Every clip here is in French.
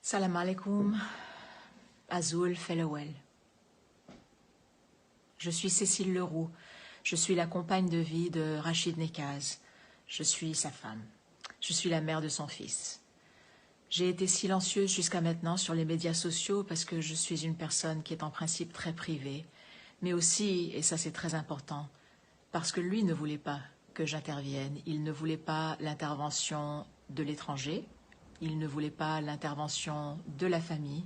Salam alaikum, Azul Fellowell. Je suis Cécile Leroux, je suis la compagne de vie de Rachid Nekaz. Je suis sa femme, je suis la mère de son fils. J'ai été silencieuse jusqu'à maintenant sur les médias sociaux parce que je suis une personne qui est en principe très privée, mais aussi, et ça c'est très important, parce que lui ne voulait pas que j'intervienne, il ne voulait pas l'intervention de l'étranger, il ne voulait pas l'intervention de la famille.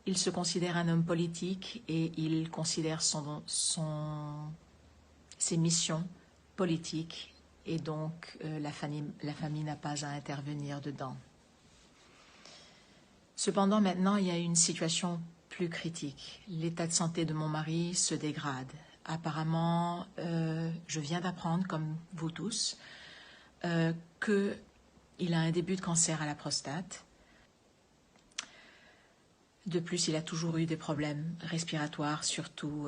Il se considère un homme politique et il considère ses missions politiques et donc la famille n'a pas à intervenir dedans. Cependant, maintenant, il y a une situation plus critique. L'état de santé de mon mari se dégrade. Apparemment, je viens d'apprendre, comme vous tous, qu'il a un début de cancer à la prostate. De plus, il a toujours eu des problèmes respiratoires, surtout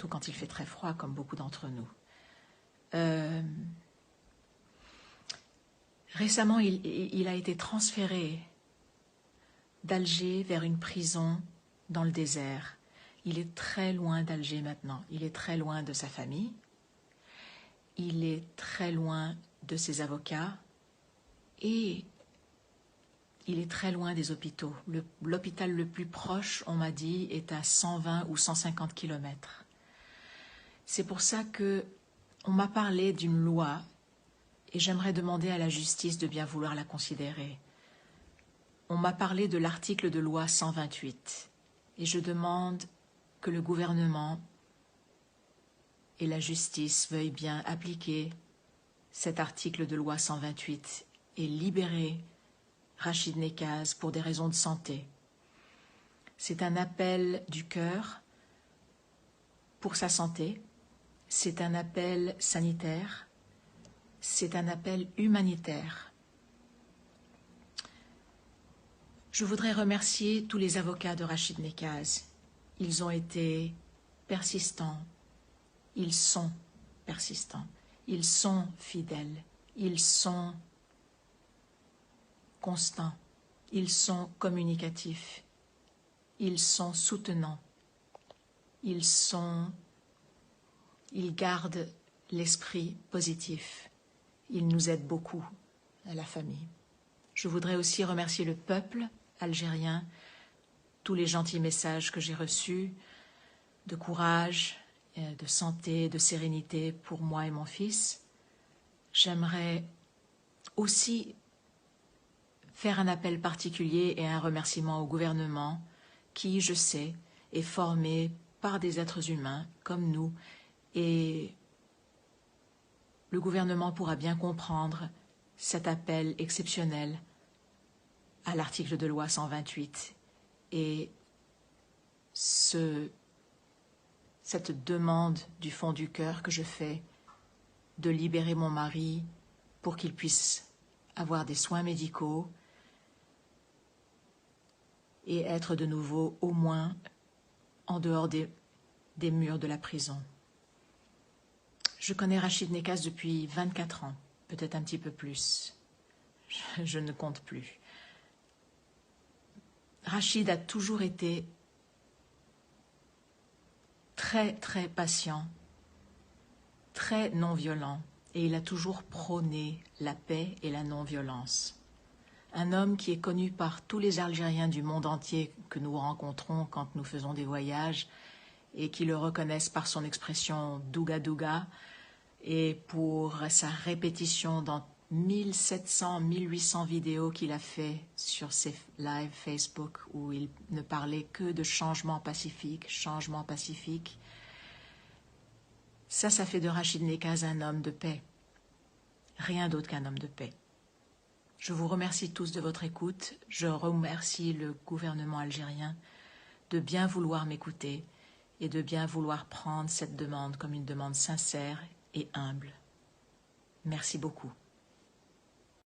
quand il fait très froid, comme beaucoup d'entre nous. Récemment, il a été transféré d'Alger vers une prison dans le désert. Il est très loin d'Alger maintenant. Il est très loin de sa famille. Il est très loin de ses avocats. Et il est très loin des hôpitaux. L'hôpital le plus proche, on m'a dit, est à 120 ou 150 kilomètres. C'est pour ça qu'on m'a parlé d'une loi et j'aimerais demander à la justice de bien vouloir la considérer. On m'a parlé de l'article de loi 128 et je demande que le gouvernement et la justice veuillent bien appliquer cet article de loi 128 et libérer Rachid Nekaz pour des raisons de santé. C'est un appel du cœur pour sa santé, c'est un appel sanitaire, c'est un appel humanitaire. Je voudrais remercier tous les avocats de Rachid Nekaz. Ils ont été persistants, ils sont persistants, ils sont fidèles, ils sont constants, ils sont communicatifs, ils sont soutenants, ils gardent l'esprit positif, ils nous aident beaucoup à la famille. Je voudrais aussi remercier le peuple algérien, tous les gentils messages que j'ai reçus, de courage, de santé, de sérénité pour moi et mon fils. J'aimerais aussi faire un appel particulier et un remerciement au gouvernement qui, je sais, est formé par des êtres humains comme nous et le gouvernement pourra bien comprendre cet appel exceptionnel à l'article de loi 128 et cette demande du fond du cœur que je fais de libérer mon mari pour qu'il puisse avoir des soins médicaux et être de nouveau au moins en dehors des murs de la prison. Je connais Rachid Nekaz depuis 24 ans, peut-être un petit peu plus. Je ne compte plus. Rachid a toujours été très, très patient, très non-violent, et il a toujours prôné la paix et la non-violence. Un homme qui est connu par tous les Algériens du monde entier que nous rencontrons quand nous faisons des voyages et qui le reconnaissent par son expression « douga douga » et pour sa répétition dans 1700, 1800 vidéos qu'il a fait sur ses lives Facebook où il ne parlait que de changement pacifique, changement pacifique. Ça fait de Rachid Nekaz un homme de paix. Rien d'autre qu'un homme de paix. Je vous remercie tous de votre écoute. Je remercie le gouvernement algérien de bien vouloir m'écouter et de bien vouloir prendre cette demande comme une demande sincère et humble. Merci beaucoup.